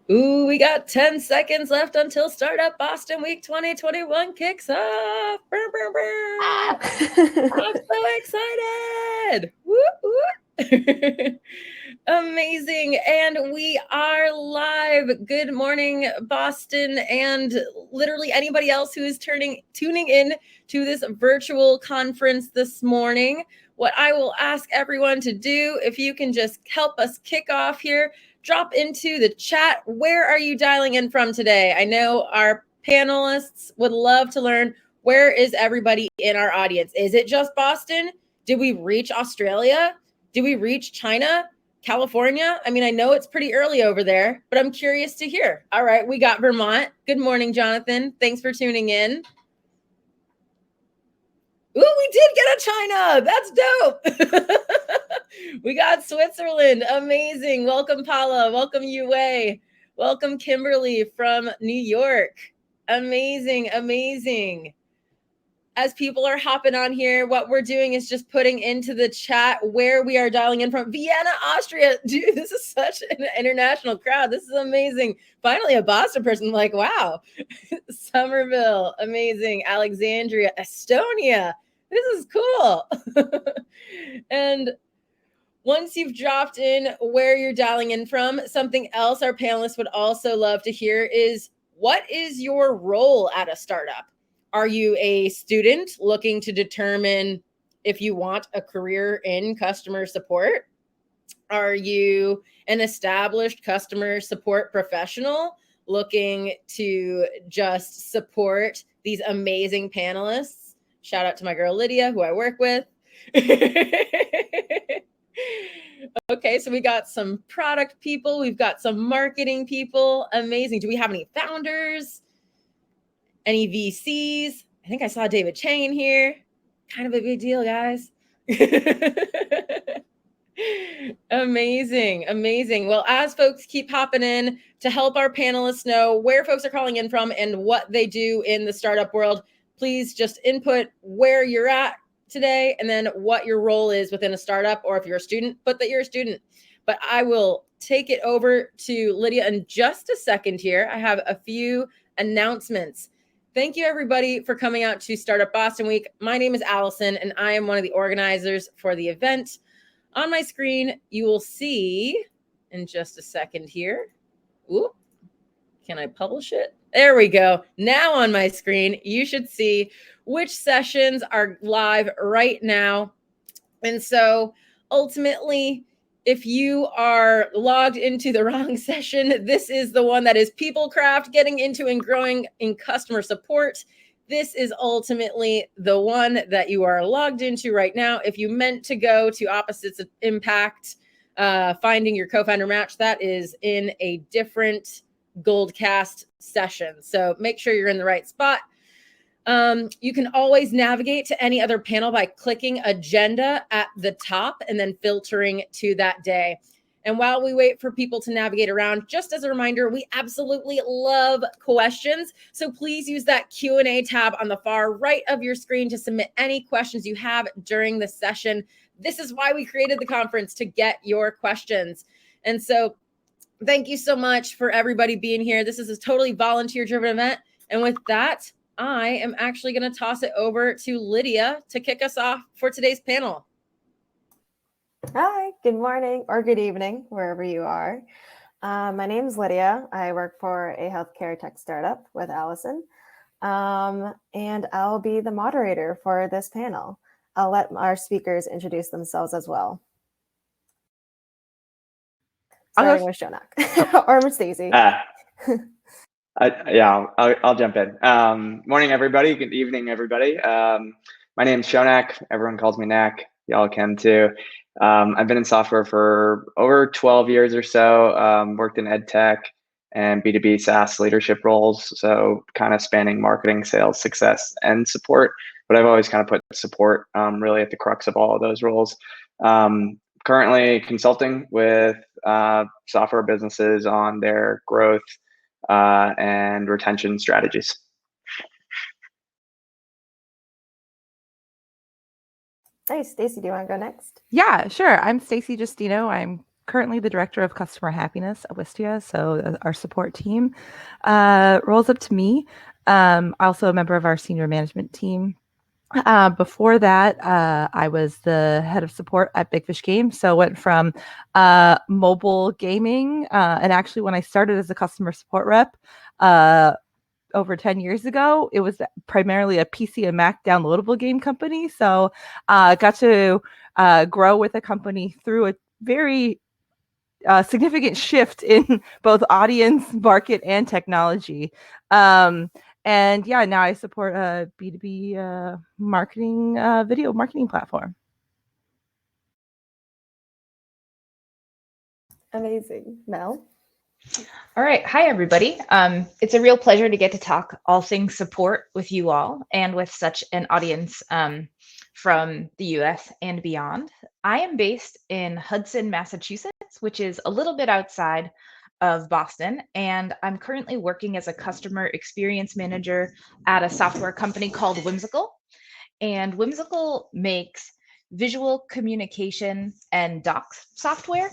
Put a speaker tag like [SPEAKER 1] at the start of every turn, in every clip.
[SPEAKER 1] Ooh, we got 10 seconds left until Startup Boston Week 2021 kicks off. Brr, brr, brr. I'm so excited. Woo, woo. Amazing. And we are live. Good morning, Boston, and literally anybody else who is tuning in to this virtual conference this morning. What I will ask everyone to do, if you can just help us kick off here, drop into the chat. Where are you dialing in from today? I know our panelists would love to learn, where is everybody in our audience? Is it just Boston? Did we reach Australia? Did we reach China? California? I mean, I know it's pretty early over there, but I'm curious to hear. All right, we got Vermont. Good morning, Jonathan. Thanks for tuning in. Ooh, we did get a China. That's dope. We got Switzerland. Amazing. Welcome, Paula. Welcome, Yue. Welcome, Kimberly from New York. Amazing, amazing. As people are hopping on here, what we're doing is just putting into the chat where we are dialing in from. Vienna, Austria. Dude, this is such an international crowd. This is amazing. Finally, a Boston person. Like, wow. Somerville, amazing. Alexandria, Estonia. This is cool. And once you've dropped in where you're dialing in from, something else our panelists would also love to hear is, what is your role at a startup? Are you a student looking to determine if you want a career in customer support? Are you an established customer support professional looking to just support these amazing panelists? Shout out to my girl Lydia, who I work with. Okay, so we got some product people, we've got some marketing people. Amazing. Do we have any founders? Any VCs? I think I saw David Chang in here. Kind of a big deal, guys. Amazing, amazing. Well, as folks keep hopping in, to help our panelists know where folks are calling in from and what they do in the startup world, please just input where you're at today and then what your role is within a startup, or if you're a student, put that you're a student. But I will take it over to Lydia in just a second here. I have a few announcements. Thank you, everybody, for coming out to Startup Boston Week. My name is Allison, and I am one of the organizers for the event. On my screen, you will see in just a second here. Ooh, can I publish it? There we go. Now on my screen, you should see which sessions are live right now. And so ultimately, if you are logged into the wrong session, this is the one that is Peoplecraft, getting into and growing in customer support. This is ultimately the one that you are logged into right now. If you meant to go to Opposites of Impact, finding your co-founder match, that is in a different Goldcast session. So make sure you're in the right spot. You can always navigate to any other panel by clicking agenda at the top and then filtering to that day. And while we wait for people to navigate around, just as a reminder, we absolutely love questions. So please use that Q&A tab on the far right of your screen to submit any questions you have during the session. This is why we created the conference, to get your questions. And so thank you so much for everybody being here. This is a totally volunteer-driven event. And with that, I am actually going to toss it over to Lydia to kick us off for today's panel.
[SPEAKER 2] Hi, good morning or good evening, wherever you are. My name is Lydia. I work for a healthcare tech startup with Allison, and I'll be the moderator for this panel. I'll let our speakers introduce themselves as well. Starting with Shonak or with Stacy.
[SPEAKER 3] Yeah, I'll jump in. Morning, everybody. Good evening, everybody. My name's Shonak. Everyone calls me Nak. Y'all can too. I've been in software for over 12 years or so. Worked in ed tech and B2B SaaS leadership roles. So kind of spanning marketing, sales, success, and support. But I've always kind of put support really at the crux of all of those roles. Currently consulting with software businesses on their growth and retention strategies.
[SPEAKER 2] Hey, Stacy, do you want to go next?
[SPEAKER 4] Yeah, sure. I'm Stacy Justino. I'm currently the director of customer happiness at Wistia, so our support team rolls up to me. Also a member of our senior management team. Before that, I was the head of support at Big Fish Games. So went from mobile gaming, and actually when I started as a customer support rep over 10 years ago, it was primarily a PC and Mac downloadable game company. So got to grow with a company through a very significant shift in both audience, market, and technology. And yeah, now I support a B2B marketing, video marketing platform.
[SPEAKER 2] Amazing. Mel?
[SPEAKER 5] All right. Hi, everybody. It's a real pleasure to get to talk all things support with you all and with such an audience from the US and beyond. I am based in Hudson, Massachusetts, which is a little bit outside of Boston, and I'm currently working as a customer experience manager at a software company called Whimsical. And Whimsical makes visual communication and docs software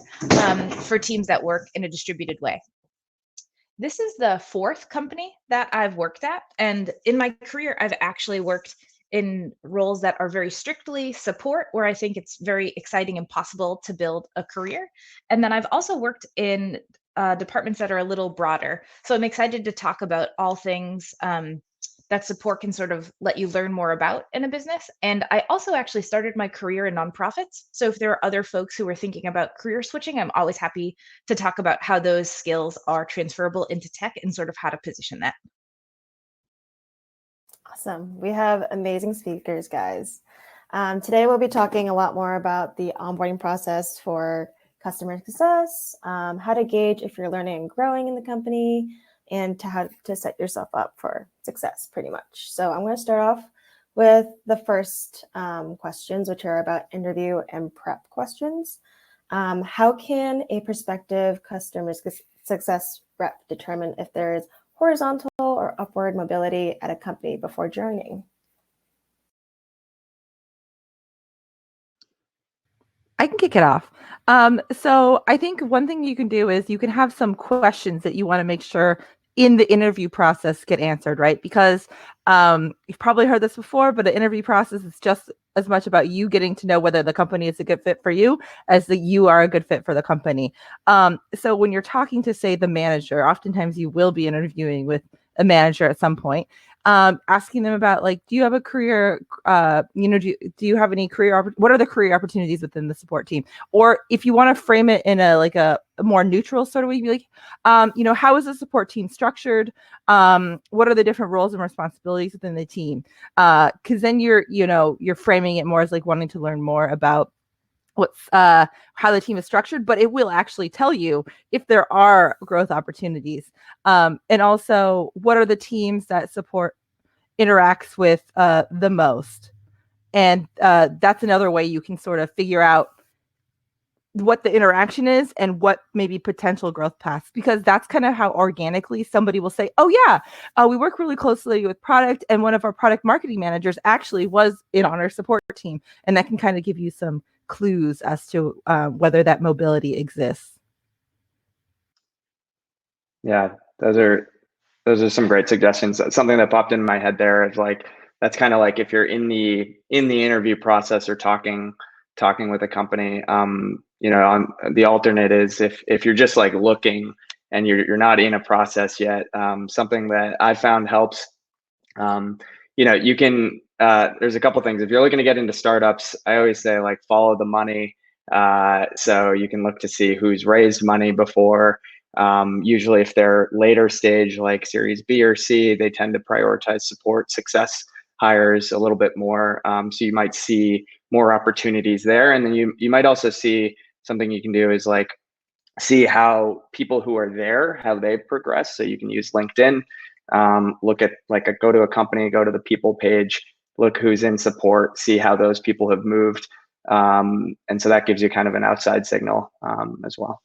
[SPEAKER 5] for teams that work in a distributed way. This is the fourth company that I've worked at. And in my career, I've actually worked in roles that are very strictly support, where I think it's very exciting and possible to build a career. And then I've also worked in departments that are a little broader. So I'm excited to talk about all things that support can sort of let you learn more about in a business. And I also actually started my career in nonprofits. So if there are other folks who are thinking about career switching, I'm always happy to talk about how those skills are transferable into tech and sort of how to position that.
[SPEAKER 2] Awesome. We have amazing speakers, guys. Today, we'll be talking a lot more about the onboarding process for customer success, how to gauge if you're learning and growing in the company, and to how to set yourself up for success, pretty much. So I'm going to start off with the first questions, which are about interview and prep questions. How can a prospective customer success rep determine if there is horizontal or upward mobility at a company before joining?
[SPEAKER 4] I can kick it off. So I think one thing you can do is you can have some questions that you want to make sure in the interview process get answered, right? Because you've probably heard this before, but the interview process is just as much about you getting to know whether the company is a good fit for you as that you are a good fit for the company. So when you're talking to, say, the manager, oftentimes you will be interviewing with a manager at some point. Asking them about, like, do you have a career, do you have any career, what are the career opportunities within the support team? Or if you want to frame it in a more neutral sort of way, be like, how is the support team structured? What are the different roles and responsibilities within the team? Because then you're framing it more as like wanting to learn more about what's how the team is structured, but it will actually tell you if there are growth opportunities, and also what are the teams that support interacts with the most. And that's another way you can sort of figure out what the interaction is and what maybe potential growth paths, because that's kind of how organically somebody will say, oh yeah, we work really closely with product, and one of our product marketing managers actually was in on our support team. And that can kind of give you some clues as to whether that mobility exists.
[SPEAKER 3] Yeah, those are some great suggestions. Something that popped in my head there is like, that's kind of like if you're in the interview process or talking with a company, on the alternate is if you're just like looking and you're not in a process yet, something that I found helps, you can, there's a couple things. If you're looking to get into startups, I always say, like, follow the money. So you can look to see who's raised money before. Usually if they're later stage, like Series B or C, they tend to prioritize support success hires a little bit more. So you might see more opportunities there. And then you might also see something you can do is like see how people who are there, how they've progressed. So you can use LinkedIn, look at go to a company, go to the people page, look who's in support, see how those people have moved. And so that gives you kind of an outside signal as well.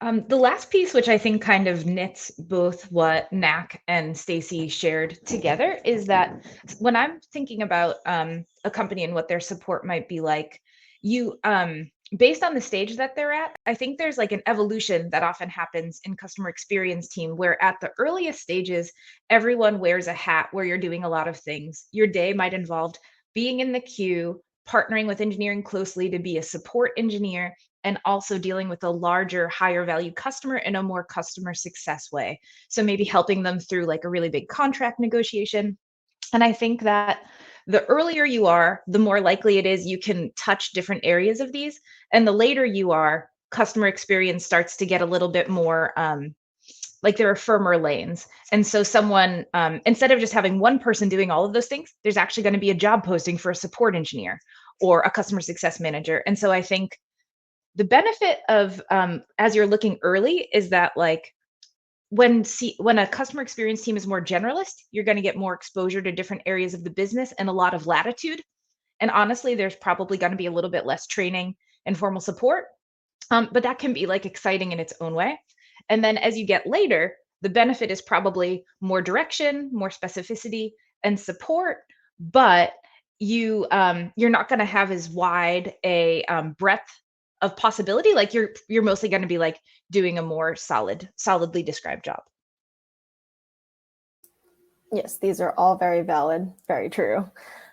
[SPEAKER 5] The last piece, which I think kind of knits both what Knack and Stacy shared together, is that when I'm thinking about a company and what their support might be like, based on the stage that they're at, I think there's like an evolution that often happens in customer experience team where at the earliest stages, everyone wears a hat where you're doing a lot of things. Your day might involve being in the queue, partnering with engineering closely to be a support engineer, and also dealing with a larger, higher value customer in a more customer success way. So maybe helping them through like a really big contract negotiation. And I think that the earlier you are, the more likely it is you can touch different areas of these. And the later you are, customer experience starts to get a little bit more like there are firmer lanes. And so someone, instead of just having one person doing all of those things, there's actually going to be a job posting for a support engineer or a customer success manager. And so I think the benefit of as you're looking early is that like when a customer experience team is more generalist, you're going to get more exposure to different areas of the business and a lot of latitude. And honestly, there's probably going to be a little bit less training and formal support, but that can be like exciting in its own way. And then as you get later, the benefit is probably more direction, more specificity, and support. But you're not going to have as wide a breadth of possibility. Like you're mostly going to be like doing a more solidly described job.
[SPEAKER 2] Yes, these are all very valid, very true.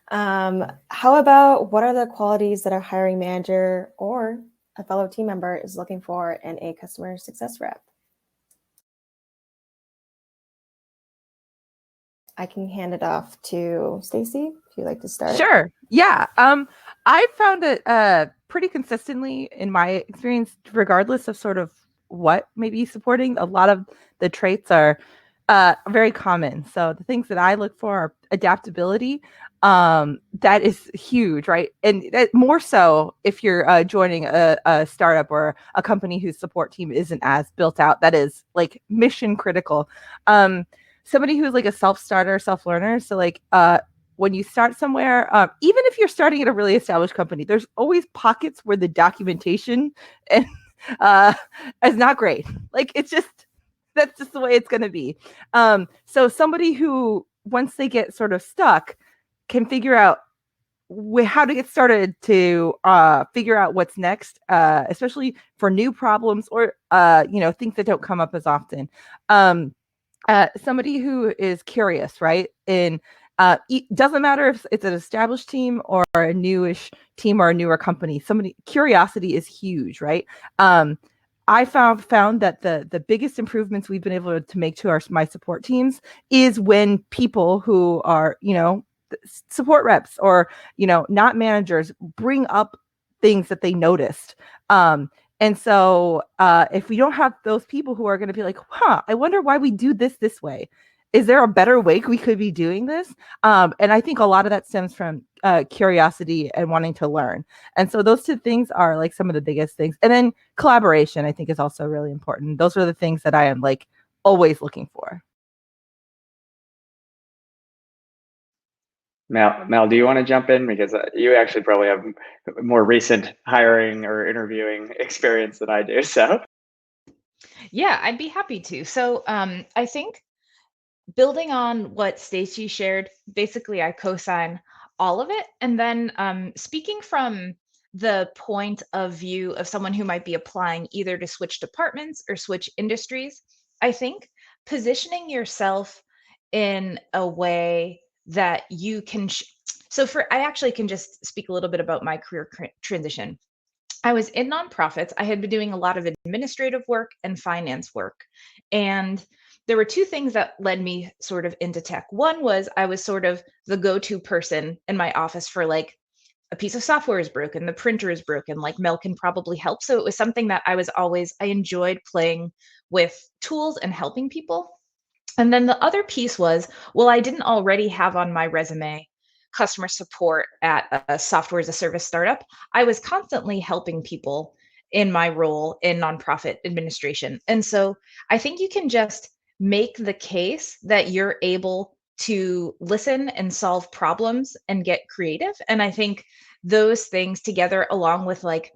[SPEAKER 2] How about what are the qualities that a hiring manager or a fellow team member is looking for in a customer success rep? I can hand it off to Stacy if you'd like to start.
[SPEAKER 4] Sure. Yeah. I found it pretty consistently in my experience, regardless of sort of what may be supporting, a lot of the traits are very common. So the things that I look for are adaptability. That is huge, right? And more so if you're joining a startup or a company whose support team isn't as built out, that is like mission critical. Somebody who's like a self-starter, self-learner. So like when you start somewhere, even if you're starting at a really established company, there's always pockets where the documentation and is not great. Like it's just, that's just the way it's going to be. So somebody who, once they get sort of stuck, can figure out how to get started to figure out what's next, especially for new problems or things that don't come up as often. Somebody who is curious, right? And it doesn't matter if it's an established team or a newish team or a newer company. Curiosity is huge, right? I found that the biggest improvements we've been able to make to my support teams is when people who are, support reps or, not managers bring up things that they noticed. And so if we don't have those people who are going to be like, I wonder why we do this way. Is there a better way we could be doing this? And I think a lot of that stems from curiosity and wanting to learn. And so those two things are like some of the biggest things. And then collaboration, I think, is also really important. Those are the things that I am like always looking for.
[SPEAKER 3] Mel, do you want to jump in? Because you actually probably have more recent hiring or interviewing experience than I do. So,
[SPEAKER 5] yeah, I'd be happy to. So I think building on what Stacy shared, basically I co-sign all of it. And then speaking from the point of view of someone who might be applying either to switch departments or switch industries, I think positioning yourself in a way that you can I actually can just speak a little bit about my career transition. I was in nonprofits. I had been doing a lot of administrative work and finance work. And there were two things that led me sort of into tech. One was I was sort of the go-to person in my office for like a piece of software is broken, the printer is broken, like Mel can probably help. So it was something that I enjoyed playing with tools and helping people. And then the other piece was, well, I didn't already have on my resume customer support at a software as a service startup. I was constantly helping people in my role in nonprofit administration. And so I think you can just make the case that you're able to listen and solve problems and get creative. And I think those things together, along with like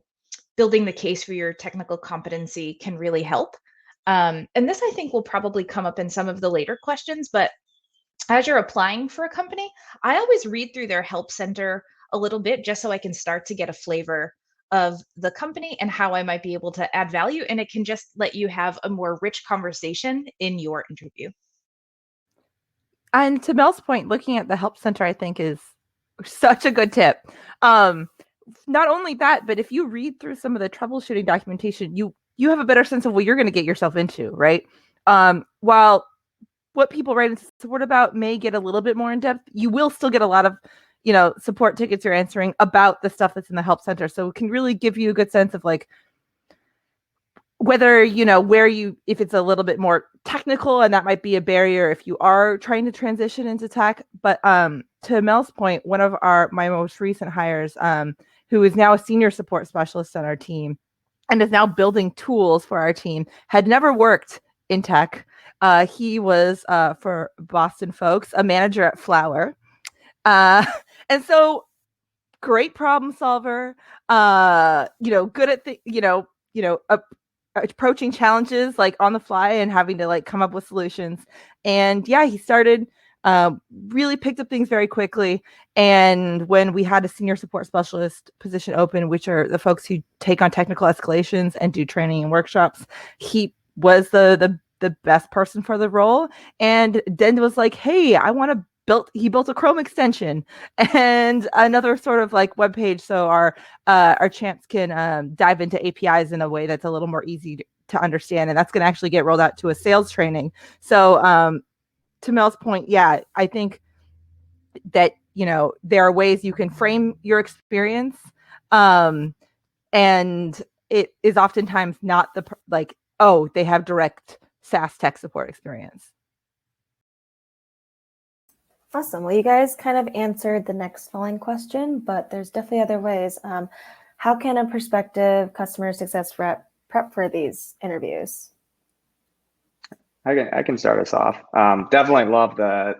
[SPEAKER 5] building the case for your technical competency, can really help. And this, I think, will probably come up in some of the later questions, but as you're applying for a company, I always read through their help center a little bit just so I can start to get a flavor of the company and how I might be able to add value. And it can just let you have a more rich conversation in your interview.
[SPEAKER 4] And to Mel's point, looking at the help center, I think is such a good tip. Not only that, but if you read through some of the troubleshooting documentation, you have a better sense of what you're going to get yourself into, right? While what people write into support about may get a little bit more in depth, you will still get a lot of, support tickets you're answering about the stuff that's in the help center. So it can really give you a good sense of like whether, if it's a little bit more technical, and that might be a barrier if you are trying to transition into tech. But to Mel's point, one of my most recent hires, who is now a senior support specialist on our team and is now building tools for our team, had never worked in tech. He was, for Boston folks, a manager at Flower. And so great problem solver, good at approaching challenges like on the fly and having to like come up with solutions. And yeah, he started, really picked up things very quickly. And when we had a senior support specialist position open, which are the folks who take on technical escalations and do training and workshops, he was the best person for the role. And then was like, hey, he built a Chrome extension and another sort of like web page, so our champs can dive into APIs in a way that's a little more easy to understand, and that's going to actually get rolled out to a sales training. So to Mel's point, yeah, I think that there are ways you can frame your experience, and it is oftentimes not they have direct SaaS tech support experience.
[SPEAKER 2] Awesome. Well, you guys kind of answered the next following question, but there's definitely other ways. How can a prospective customer success rep prep for these interviews?
[SPEAKER 3] I can start us off. Definitely love the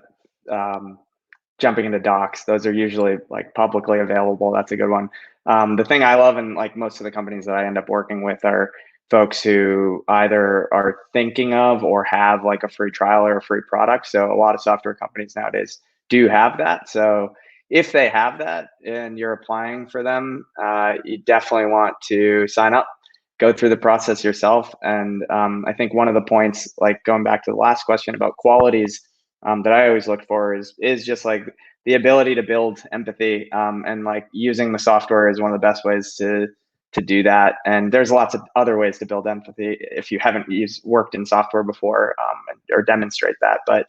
[SPEAKER 3] jumping into docs. Those are usually like publicly available. That's a good one. The thing I love in like most of the companies that I end up working with are folks who either are thinking of or have like a free trial or a free product. So a lot of software companies nowadays do have that. So if they have that and you're applying for them, you definitely want to sign up, go through the process yourself. And I think one of the points, like going back to the last question about qualities that I always look for is just like the ability to build empathy, and like using the software is one of the best ways to do that. And there's lots of other ways to build empathy if you haven't worked in software before, or demonstrate that. But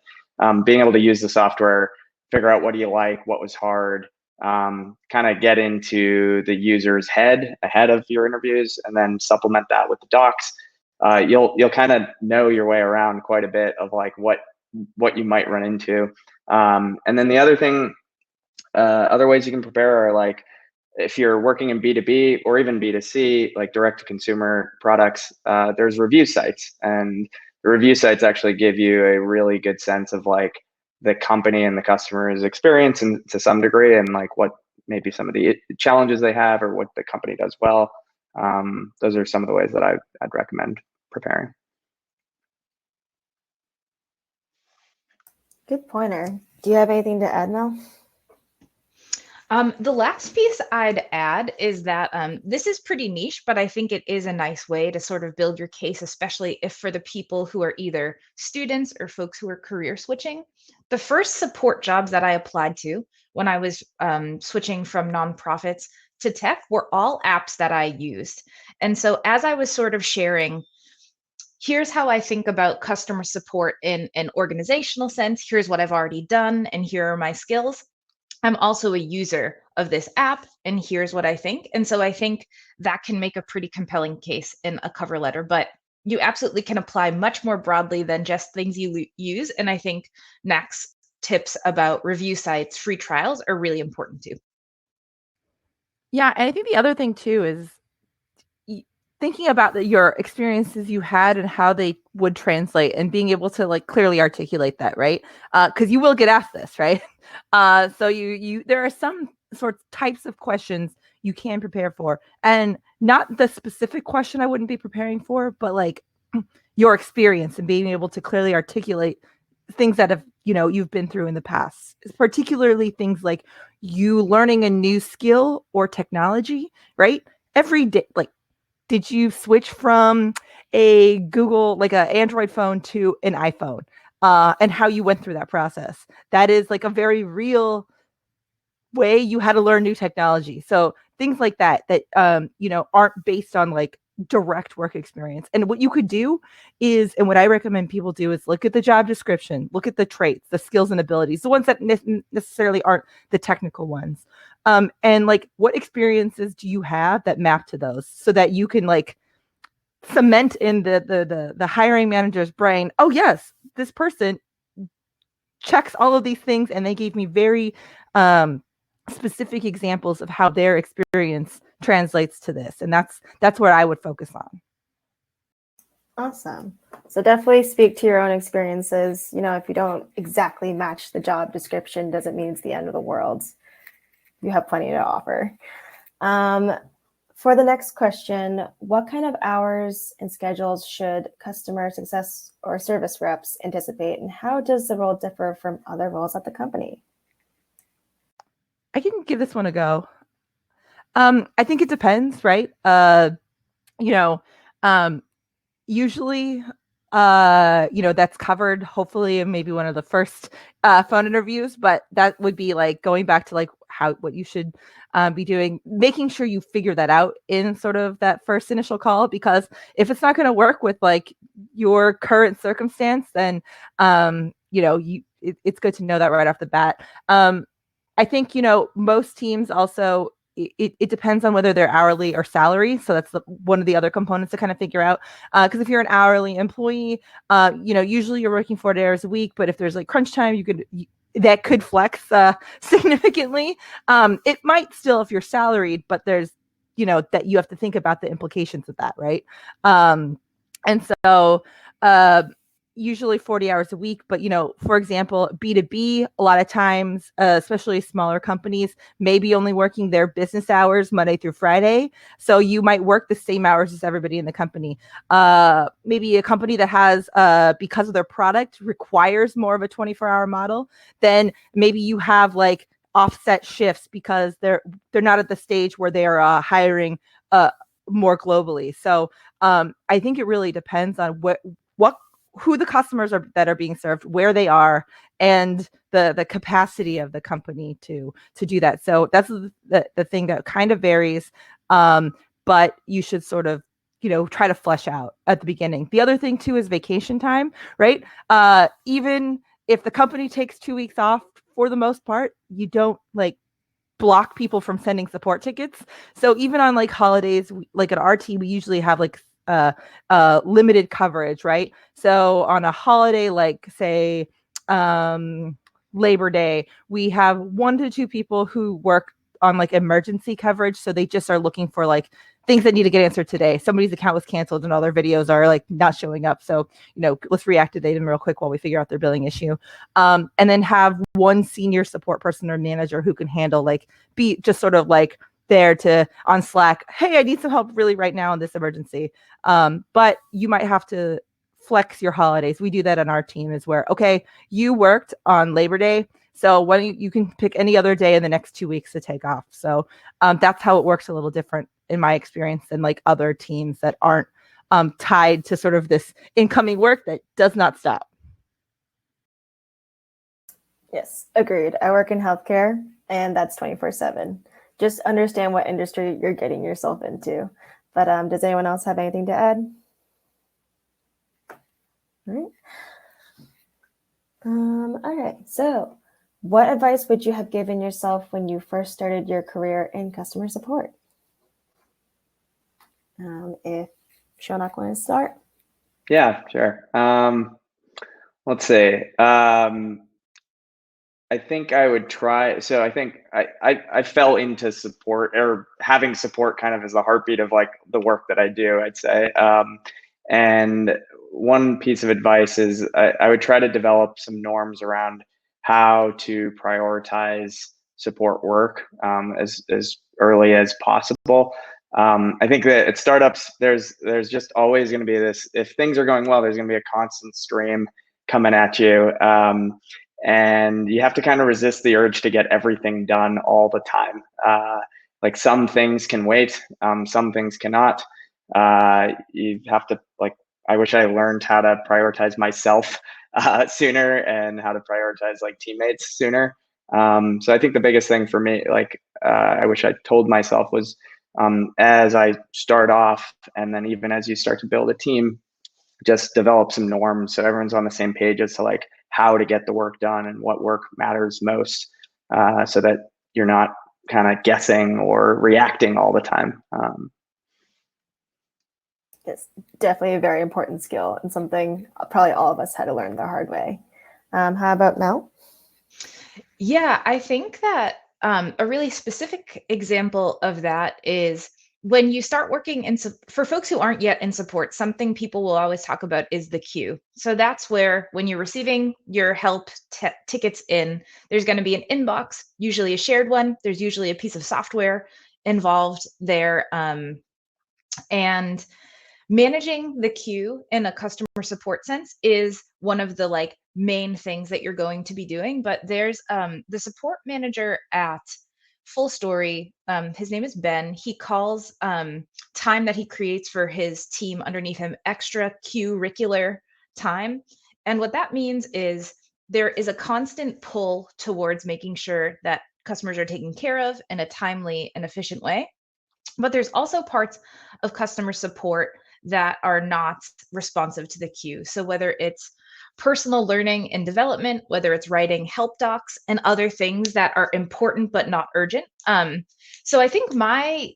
[SPEAKER 3] being able to use the software, figure out what do you like, what was hard, kind of get into the user's head ahead of your interviews, and then supplement that with the docs. You'll kind of know your way around quite a bit of like what you might run into. And then the other thing, other ways you can prepare are like, if you're working in B2B or even B2C, like direct to consumer products, there's review sites, and the review sites actually give you a really good sense of like the company and the customer's experience, and to some degree, and like what maybe some of the challenges they have or what the company does well. Those are some of the ways that I'd recommend preparing.
[SPEAKER 2] Good pointer. Do you have anything to add, Mel?
[SPEAKER 5] The last piece I'd add is that this is pretty niche, but I think it is a nice way to sort of build your case, especially if for the people who are either students or folks who are career switching. The first support jobs that I applied to when I was switching from nonprofits to tech were all apps that I used. And so as I was sort of sharing, here's how I think about customer support in an organizational sense, here's what I've already done, and here are my skills. I'm also a user of this app, and here's what I think. And so I think that can make a pretty compelling case in a cover letter, but you absolutely can apply much more broadly than just things you use. And I think Nak's tips about review sites, free trials are really important too.
[SPEAKER 4] Yeah, and I think the other thing too is thinking about your experiences you had and how they would translate, and being able to like clearly articulate that, right? Because you will get asked this, right? So there are some types of questions you can prepare for, and not the specific question I wouldn't be preparing for, but like your experience and being able to clearly articulate things that have you've been through in the past, particularly things like you learning a new skill or technology, right? every day, like, did you switch from a Google, like an Android phone to an iPhone, and how you went through that process? That is like a very real way you had to learn new technology. So things like that, aren't based on like direct work experience. And what you could do is, and what I recommend people do is look at the job description, look at the traits, the skills and abilities, the ones that necessarily aren't the technical ones. And like, what experiences do you have that map to those, so that you can like cement in the hiring manager's brain, oh yes, this person checks all of these things, and they gave me very specific examples of how their experience translates to this. And that's where I would focus on.
[SPEAKER 2] Awesome. So definitely speak to your own experiences. If you don't exactly match the job description, doesn't mean it's the end of the world. You have plenty to offer. For the next question, what kind of hours and schedules should customer success or service reps anticipate, and how does the role differ from other roles at the company?
[SPEAKER 4] I can give this one a go. I think it depends, right? Usually, that's covered hopefully in maybe one of the first phone interviews, but that would be like going back to like what you should be doing, making sure you figure that out in sort of that first initial call, because if it's not going to work with like your current circumstance, then it's good to know that right off the bat. I think, most teams also, it depends on whether they're hourly or salary. So that's one of the other components to kind of figure out. Because if you're an hourly employee, usually you're working 40 hours a week, but if there's like crunch time, that could flex significantly. It might still if you're salaried, but there's, that you have to think about the implications of that, right? And so usually 40 hours a week, but for example, B2B, a lot of times, especially smaller companies, may be only working their business hours Monday through Friday. So you might work the same hours as everybody in the company. Maybe a company that has, because of their product, requires more of a 24-hour model, then maybe you have like offset shifts because they're not at the stage where they are hiring more globally. So I think it really depends on who the customers are that are being served, where they are, and the capacity of the company to do that. So that's the thing that kind of varies, but you should sort of try to flesh out at the beginning. The other thing too is vacation time, right? Even if the company takes 2 weeks off, for the most part, you don't like block people from sending support tickets. So even on like holidays, like at our team, we usually have like limited coverage, right? So on a holiday, like say Labor Day, we have 1 to 2 people who work on like emergency coverage. So they just are looking for like things that need to get answered today. Somebody's account was canceled and all their videos are like not showing up. So, let's reactivate them real quick while we figure out their billing issue. And then have 1 senior support person or manager who can handle be just sort of like there to on Slack, hey, I need some help really right now in this emergency. But you might have to flex your holidays. We do that on our team, is where, okay, you worked on Labor Day, so when you can pick any other day in the next 2 weeks to take off. So that's how it works a little different in my experience than like other teams that aren't tied to sort of this incoming work that does not stop.
[SPEAKER 2] Yes, agreed. I work in healthcare, and that's 24/7. Just understand what industry you're getting yourself into. But does anyone else have anything to add? All right. Okay, so what advice would you have given yourself when you first started your career in customer support? If Shonak wants to start.
[SPEAKER 3] Yeah, sure. Let's see. I think I would try. So I think I fell into support, or having support kind of as the heartbeat of like the work that I do, I'd say. And one piece of advice is I would try to develop some norms around how to prioritize support work as early as possible. I think that at startups, there's just always going to be this, if things are going well, there's going to be a constant stream coming at you. And you have to kind of resist the urge to get everything done all the time. like some things can wait, some things cannot. You have to, like, I wish I learned how to prioritize myself sooner, and how to prioritize like teammates sooner. So I think the biggest thing for me, like, I wish I told myself was, as I start off, and then even as you start to build a team, just develop some norms so everyone's on the same page as to like how to get the work done and what work matters most, so that you're not kind of guessing or reacting all the time.
[SPEAKER 2] It's definitely a very important skill, and something probably all of us had to learn the hard way. How about Mel?
[SPEAKER 5] Yeah, I think that a really specific example of that is when you start working for folks who aren't yet in support, something people will always talk about is the queue. So that's where when you're receiving your help tickets in, there's going to be an inbox, usually a shared one. There's usually a piece of software involved there. And managing the queue in a customer support sense is one of the like main things that you're going to be doing. But there's the support manager at Full Story. His name is Ben. He calls time that he creates for his team underneath him extra curricular time. And what that means is there is a constant pull towards making sure that customers are taken care of in a timely and efficient way. But there's also parts of customer support that are not responsive to the queue. So whether it's personal learning and development, whether it's writing help docs and other things that are important but not urgent. So I think my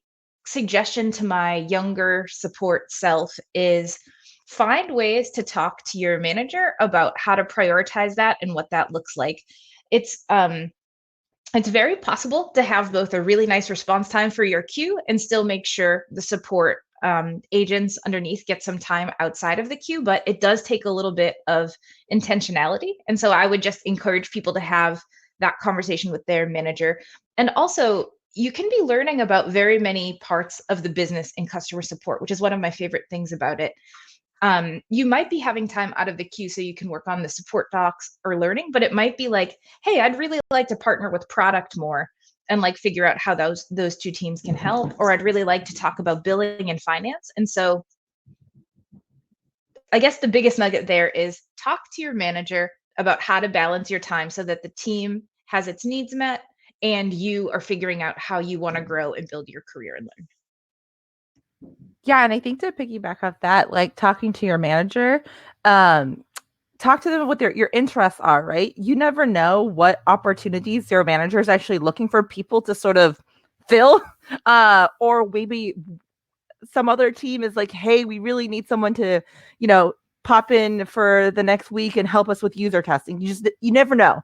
[SPEAKER 5] suggestion to my younger support self is find ways to talk to your manager about how to prioritize that and what that looks like. It's very possible to have both a really nice response time for your queue and still make sure the support agents underneath get some time outside of the queue, but it does take a little bit of intentionality. And so I would just encourage people to have that conversation with their manager. And also, you can be learning about very many parts of the business in customer support, which is one of my favorite things about it. You might be having time out of the queue so you can work on the support docs or learning, but it might be like, hey, I'd really like to partner with product more and like figure out how those two teams can help, or I'd really like to talk about billing and finance. And so I guess the biggest nugget there is talk to your manager about how to balance your time so that the team has its needs met and you are figuring out how you want to grow and build your career and learn.
[SPEAKER 4] Yeah, and I think to piggyback off that, like talking to your manager, talk to them what your interests are, right? You never know what opportunities your manager is actually looking for people to sort of fill, or maybe some other team is like, hey, we really need someone to, pop in for the next week and help us with user testing. You never know.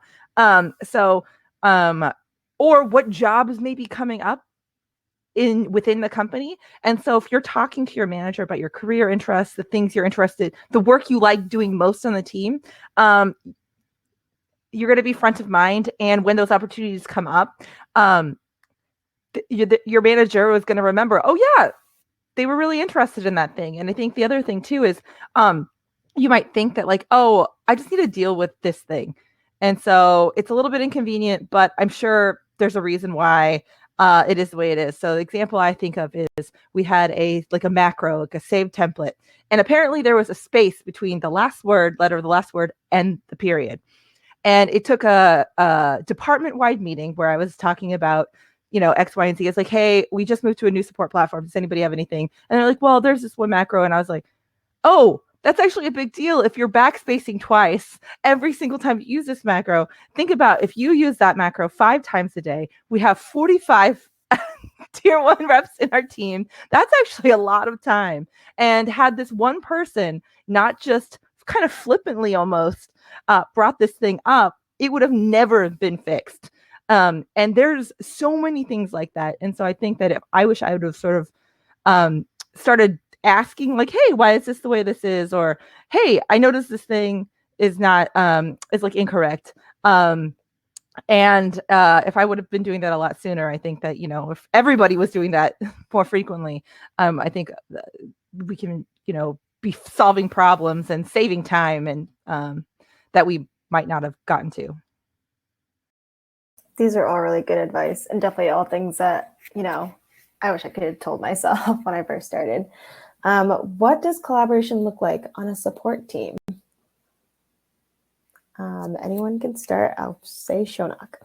[SPEAKER 4] Or what jobs may be coming up within the company. And so if you're talking to your manager about your career interests, the things you're interested, the work you like doing most on the team, you're going to be front of mind. And when those opportunities come up, your manager is going to remember, oh yeah, they were really interested in that thing. And I think the other thing too is, you might think that like, oh, I just need to deal with this thing. And so it's a little bit inconvenient, but I'm sure there's a reason why it is the way it is. So the example I think of is we had a macro, like a saved template. And apparently there was a space between the last word, letter of the last word, and the period. And it took a department-wide meeting where I was talking about, X, Y, and Z. It's like, hey, we just moved to a new support platform. Does anybody have anything? And they're like, well, there's this one macro. And I was like, oh, that's actually a big deal. If you're backspacing twice every single time you use this macro, think about if you use that macro 5 times a day, we have 45 tier 1 reps in our team. That's actually a lot of time. And had this one person not just kind of flippantly almost brought this thing up, it would have never been fixed. And there's so many things like that. And so I think that I wish I would have sort of started asking like, hey, why is this the way this is? Or, hey, I noticed this thing is not, is like incorrect. And if I would have been doing that a lot sooner, I think that, if everybody was doing that more frequently, I think we can, be solving problems and saving time and that we might not have gotten to.
[SPEAKER 2] These are all really good advice, and definitely all things that, I wish I could have told myself when I first started. What does collaboration look like on a support team? Anyone can start. I'll say Shonak.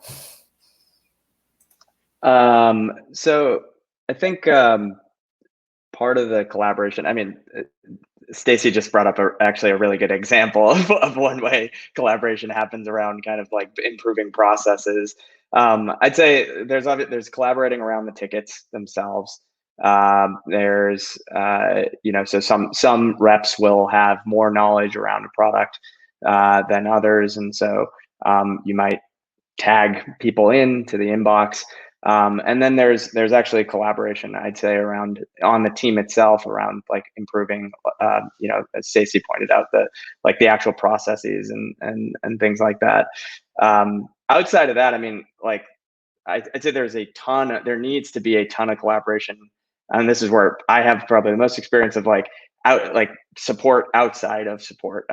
[SPEAKER 3] So I think part of the collaboration, I mean, Stacy just brought up actually a really good example of one way collaboration happens around kind of like improving processes. I'd say there's collaborating around the tickets themselves. There's so some reps will have more knowledge around a product than others, and so you might tag people into the inbox. And then there's actually collaboration, I'd say, around on the team itself around like improving, as Stacy pointed out, the actual processes and things like that. Outside of that, I mean, like I'd say there needs to be a ton of collaboration, and this is where I have probably the most experience of like support outside of support.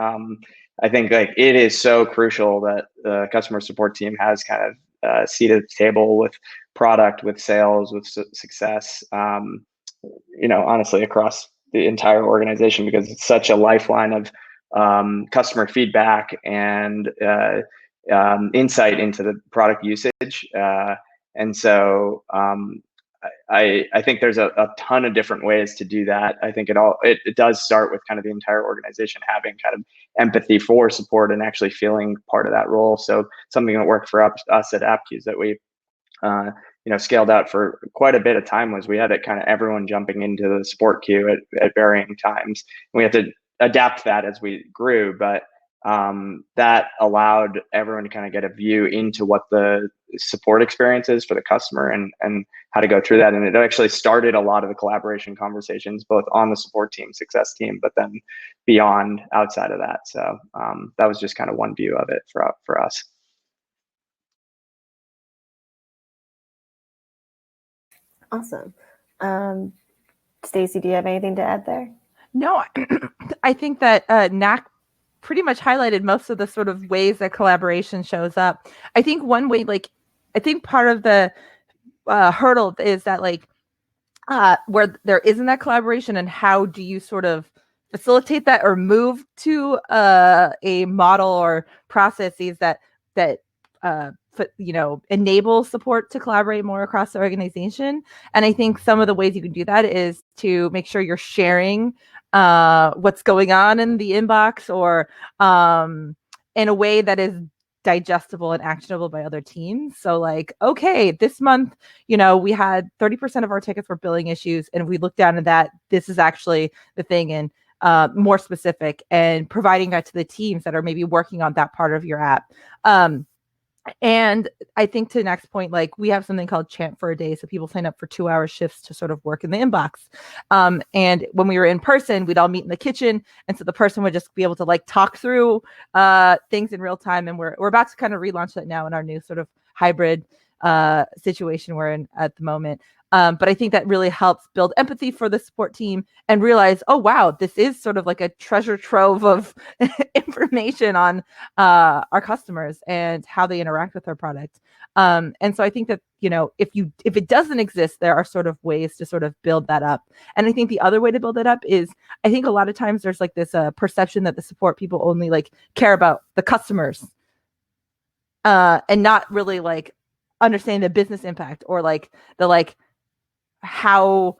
[SPEAKER 3] I think like it is so crucial that the customer support team has kind of a seat at the table with product, with sales, with success. Honestly, across the entire organization, because it's such a lifeline of customer feedback and insight into the product usage. And so I think there's a ton of different ways to do that. I think it does start with kind of the entire organization having kind of empathy for support and actually feeling part of that role. So something that worked for us at AppQs that we scaled out for quite a bit of time was we had it kind of everyone jumping into the support queue at varying times. And we had to adapt that as we grew, but that allowed everyone to kind of get a view into what the support experience is for the customer and how to go through that. And it actually started a lot of the collaboration conversations, both on the support team, success team, but then beyond outside of that. So that was just kind of one view of it for us.
[SPEAKER 2] Awesome. Stacy, do you have anything to add there?
[SPEAKER 4] No, I think that Knack pretty much highlighted most of the sort of ways that collaboration shows up. I think one way, I think part of the hurdle is that where there isn't that collaboration, and how do you sort of facilitate that or move to a model or processes that enable support to collaborate more across the organization. And I think some of the ways you can do that is to make sure you're sharing what's going on in the inbox, or in a way that is digestible and actionable by other teams. So like, okay, this month, we had 30% of our tickets were billing issues. And if we look down at that, this is actually the thing. And more specific, and providing that to the teams that are maybe working on that part of your app. And I think to the next point, like we have something called Chant for a Day. So people sign up for 2-hour shifts to sort of work in the inbox. And when we were in person, we'd all meet in the kitchen. And so the person would just be able to like talk through things in real time. And we're about to kind of relaunch that now in our new sort of hybrid situation we're in at the moment. But I think that really helps build empathy for the support team and realize, oh, wow, this is sort of like a treasure trove of information on our customers and how they interact with our product. And so I think that, if it doesn't exist, there are sort of ways to sort of build that up. And I think the other way to build it up is, I think a lot of times there's like this perception that the support people only like care about the customers and not really like understanding the business impact, or like how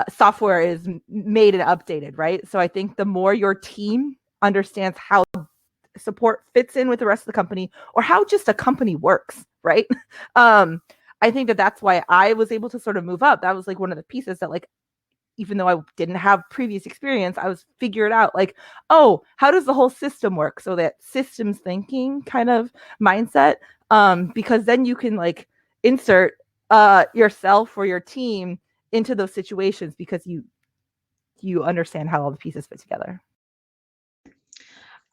[SPEAKER 4] software is made and updated, right? So I think the more your team understands how support fits in with the rest of the company, or how just a company works, right? I think that's why I was able to sort of move up. That was like one of the pieces that, like, even though I didn't have previous experience, I was figured out like, oh, how does the whole system work? So that systems thinking kind of mindset, because then you can like insert yourself or your team into those situations, because you understand how all the pieces fit together.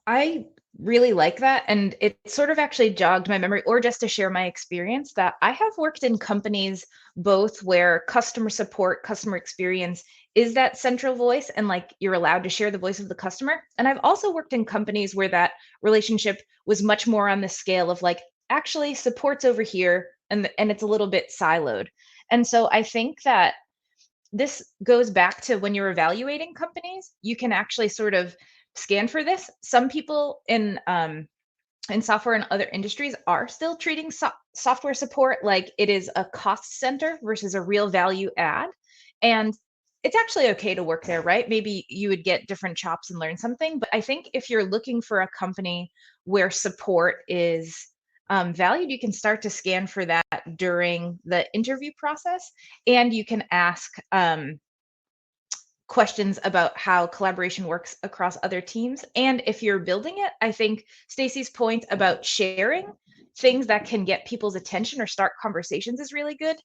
[SPEAKER 5] I really like that. And it sort of actually jogged my memory, or just to share my experience, that I have worked in companies both where customer support, customer experience is that central voice, and like you're allowed to share the voice of the customer. And I've also worked in companies where that relationship was much more on the scale of like, actually support's over here, and it's a little bit siloed. And so I think that this goes back to when you're evaluating companies, you can actually sort of scan for this. Some people in software and other industries are still treating software support like it is a cost center versus a real value add. And it's actually okay to work there, right? Maybe you would get different chops and learn something. But I think if you're looking for a company where support is valued, you can start to scan for that during the interview process. And you can ask questions about how collaboration works across other teams. And if you're building it, I think Stacy's point about sharing things that can get people's attention or start conversations is really good.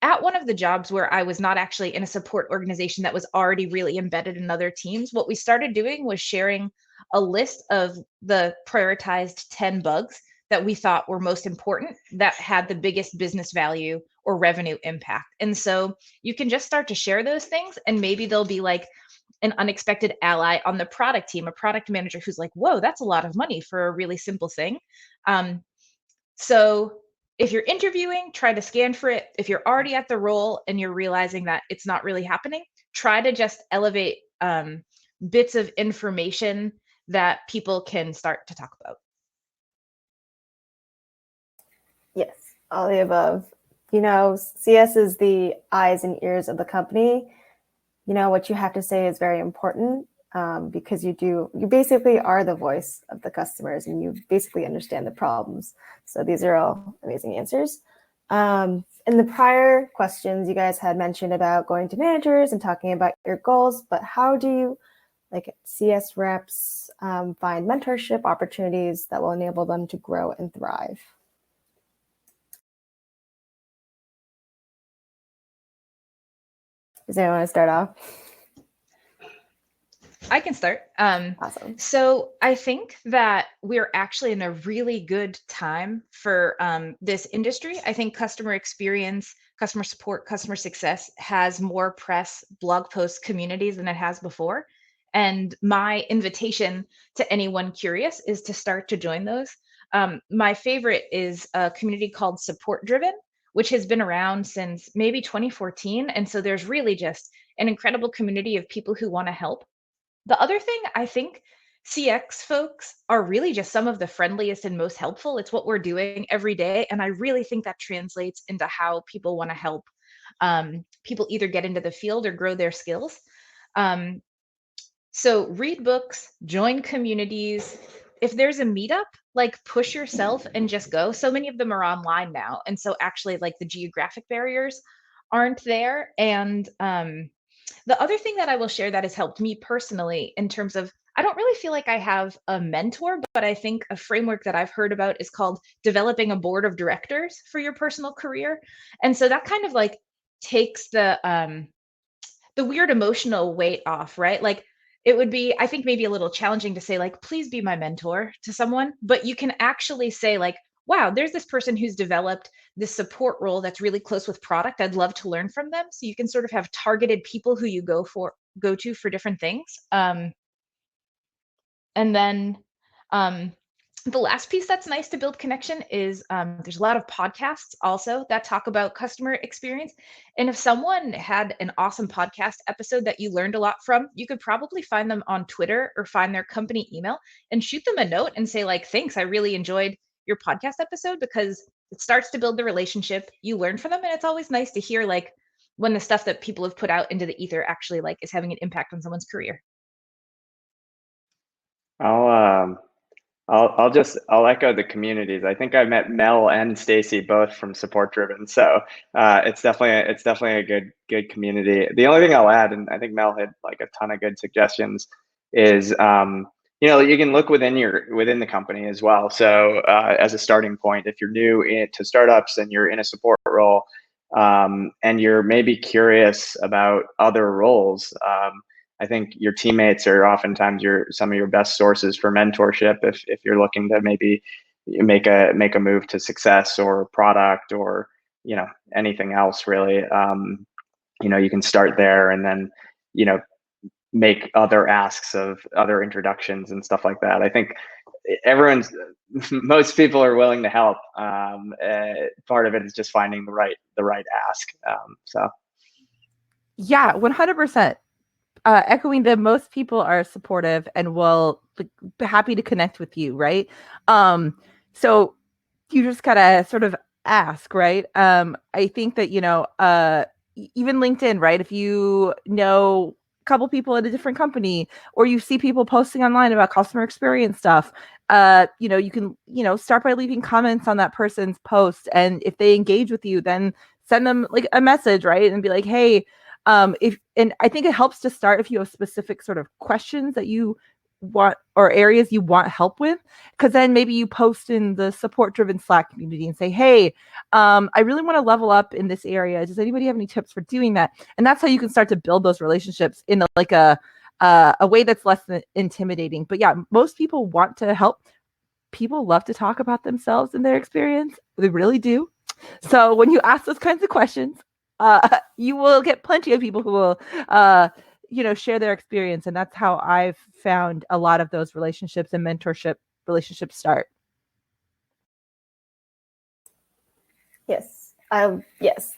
[SPEAKER 5] At one of the jobs where I was not actually in a support organization that was already really embedded in other teams, what we started doing was sharing a list of the prioritized 10 bugs that we thought were most important, that had the biggest business value or revenue impact. And so you can just start to share those things, and maybe there'll be like an unexpected ally on the product team, a product manager who's like, whoa, that's a lot of money for a really simple thing. So if you're interviewing, try to scan for it. If you're already at the role and you're realizing that it's not really happening, try to just elevate bits of information that people can start to talk about.
[SPEAKER 2] Yes, all the above. CS is the eyes and ears of the company. What you have to say is very important because you basically are the voice of the customers, and you basically understand the problems. So these are all amazing answers. In the prior questions, you guys had mentioned about going to managers and talking about your goals, but how do you, like CS reps, find mentorship opportunities that will enable them to grow and thrive? Does anyone want to start off?
[SPEAKER 5] I can start.
[SPEAKER 2] Awesome.
[SPEAKER 5] So I think that we're actually in a really good time for this industry. I think customer experience, customer support, customer success has more press, blog posts, communities than it has before. And my invitation to anyone curious is to start to join those. My favorite is a community called Support Driven, which has been around since maybe 2014. And so there's really just an incredible community of people who want to help. The other thing, I think CX folks are really just some of the friendliest and most helpful. It's what we're doing every day. And I really think that translates into how people want to help people either get into the field or grow their skills. So read books, join communities. If there's a meetup, like push yourself and just go. So many of them are online now. And so actually like the geographic barriers aren't there. And the other thing that I will share that has helped me personally in terms of, I don't really feel like I have a mentor, but I think a framework that I've heard about is called developing a board of directors for your personal career. And so that kind of like takes the weird emotional weight off, right? Like it would be, I think, maybe a little challenging to say like, please be my mentor to someone, but you can actually say like, wow, there's this person who's developed this support role that's really close with product. I'd love to learn from them. So you can sort of have targeted people who you go to for different things. And then the last piece that's nice to build connection is there's a lot of podcasts also that talk about customer experience. And if someone had an awesome podcast episode that you learned a lot from, you could probably find them on Twitter or find their company email and shoot them a note and say like, thanks, I really enjoyed your podcast episode, because it starts to build the relationship. You learn from them. And it's always nice to hear like when the stuff that people have put out into the ether actually like is having an impact on someone's career.
[SPEAKER 3] I'll echo the communities. I think I met Mel and Stacy both from Support Driven, so it's definitely a good community. The only thing I'll add, and I think Mel had like a ton of good suggestions, is you can look within the company as well. So as a starting point, if you're new to startups and you're in a support role, and you're maybe curious about other roles. I think your teammates are oftentimes some of your best sources for mentorship if you're looking to maybe make a move to success or product or anything else really. You can start there and then make other asks of other introductions and stuff like that. I think most people are willing to help. Part of it is just finding the right ask. So.
[SPEAKER 4] Yeah, 100%. Echoing that most people are supportive and will be happy to connect with you, right? So you just gotta sort of ask, right? I think that, even LinkedIn, right? If you know a couple people at a different company, or you see people posting online about customer experience stuff, you can, start by leaving comments on that person's post. And if they engage with you, then send them like a message, right? And be like, hey, and I think it helps to start if you have specific sort of questions that you want or areas you want help with, because then maybe you post in the support driven Slack community and say, hey, I really want to level up in this area. Does anybody have any tips for doing that? And that's how you can start to build those relationships in a way that's less intimidating. But yeah, most people want to help. People love to talk about themselves and their experience. They really do. So when you ask those kinds of questions, you will get plenty of people who will share their experience. And that's how I've found a lot of those relationships and mentorship relationships start.
[SPEAKER 2] Yes.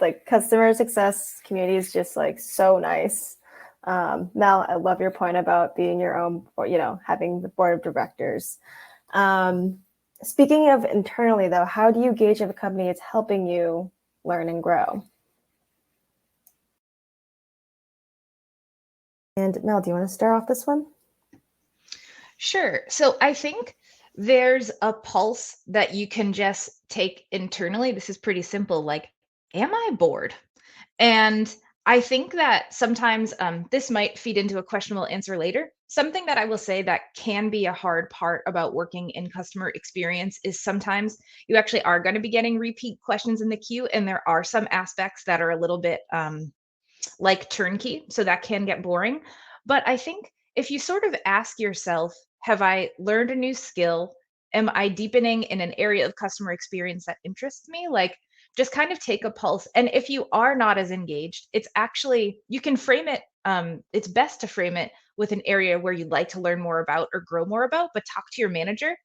[SPEAKER 2] Like customer success community is just like so nice. Mel, I love your point about being your own, or, having the board of directors. Speaking of internally though, how do you gauge if a company is helping you learn and grow? And Mel, do you want to start off this one?
[SPEAKER 5] Sure. So I think there's a pulse that you can just take internally. This is pretty simple. Like, am I bored? And I think that sometimes this might feed into a question we'll answer later. Something that I will say that can be a hard part about working in customer experience is sometimes you actually are going to be getting repeat questions in the queue. And there are some aspects that are a little bit like turnkey. So that can get boring. But I think if you sort of ask yourself, have I learned a new skill? Am I deepening in an area of customer experience that interests me? Like, just kind of take a pulse. And if you are not as engaged, it's actually, you can frame it. It's best to frame it with an area where you'd like to learn more about or grow more about, but talk to your manager.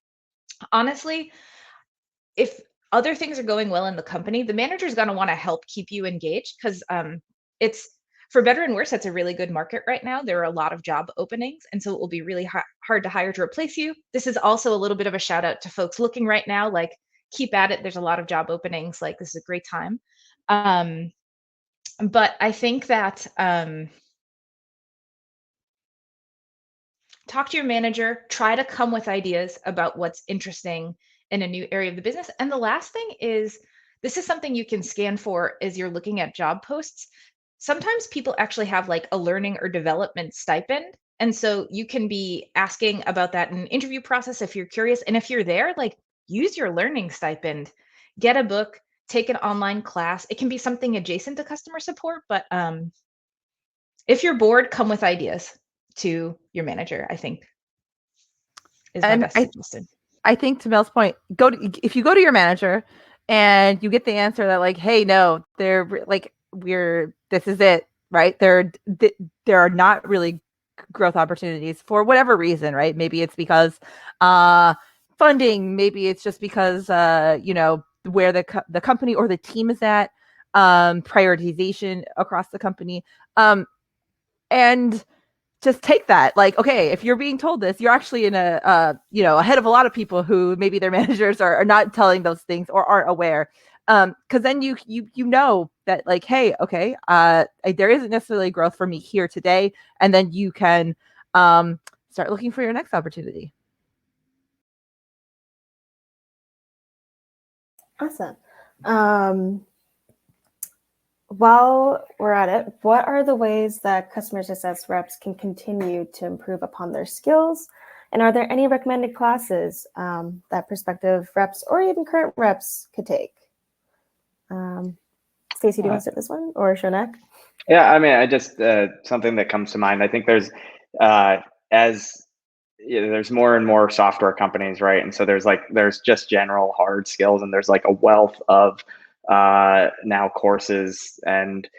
[SPEAKER 5] Honestly, if other things are going well in the company, the manager is going to want to help keep you engaged because it's, for better and worse, that's a really good market right now. There are a lot of job openings, and so it will be really hard to hire to replace you. This is also a little bit of a shout out to folks looking right now, like, keep at it. There's a lot of job openings. Like, this is a great time. But I think that talk to your manager, try to come with ideas about what's interesting in a new area of the business. And the last thing is, this is something you can scan for as you're looking at job posts. Sometimes people actually have like a learning or development stipend. And so you can be asking about that in an interview process if you're curious. And if you're there, like, use your learning stipend, get a book, take an online class. It can be something adjacent to customer support, but if you're bored, come with ideas to your manager, I think is my best suggestion.
[SPEAKER 4] I think to Mel's point, if you go to your manager and you get the answer that like, hey, no, they're like, this is it, right? There are not really growth opportunities for whatever reason, right? Maybe it's because funding, maybe it's just because where the company or the team is at, prioritization across the company, and just take that. Like, okay, if you're being told this, you're actually in ahead of a lot of people who maybe their managers are not telling those things or aren't aware. Because then you know that like, hey, okay, there isn't necessarily growth for me here today, and then you can start looking for your next opportunity.
[SPEAKER 2] Awesome. While we're at it, what are the ways that customer success reps can continue to improve upon their skills? And are there any recommended classes that prospective reps or even current reps could take? Stacy, do you want to start this one, or Shonak?
[SPEAKER 3] Yeah, I mean, I just something that comes to mind. I think there's there's more and more software companies, right? And so there's just general hard skills, and there's like a wealth of now courses and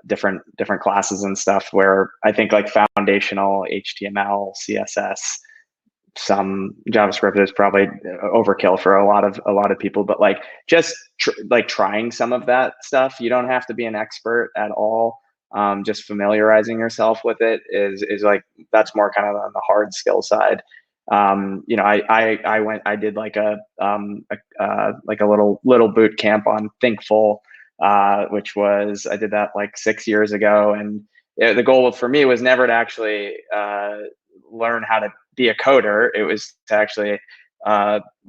[SPEAKER 3] different classes and stuff where I think like foundational HTML, CSS some JavaScript is probably overkill for a lot of people, but like just like trying some of that stuff. You don't have to be an expert at all. Just familiarizing yourself with it is like, that's more kind of on the hard skill side. I did like a little boot camp on Thinkful, which was, I did that like 6 years ago, and the goal for me was never to actually learn how to be a coder. It was to actually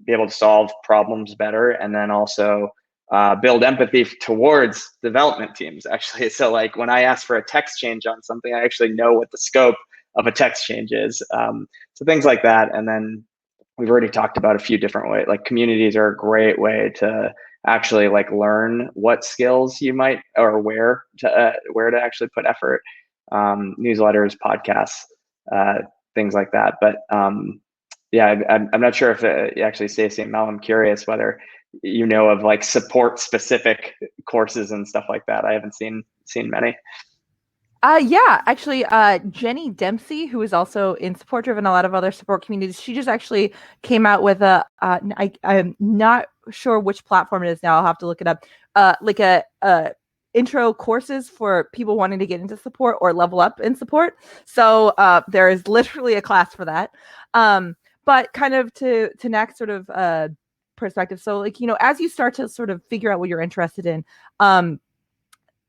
[SPEAKER 3] be able to solve problems better, and then also build empathy towards development teams, actually. So like when I ask for a text change on something, I actually know what the scope of a text change is. So things like that. And then we've already talked about a few different ways. Like communities are a great way to actually like learn what skills you might, or where to actually put effort. Newsletters, podcasts, things like that. But yeah, I'm not sure if actually, Stacy and Mel, I'm curious whether you know of like support specific courses and stuff like that. I haven't seen many.
[SPEAKER 4] Yeah, actually, Jenny Dempsey, who is also in support driven, a lot of other support communities, she just actually came out with I'm not sure which platform it is now. I'll have to look it up. Like a intro courses for people wanting to get into support or level up in support. So there is literally a class for that. But kind of to next sort of perspective. So like, as you start to sort of figure out what you're interested in,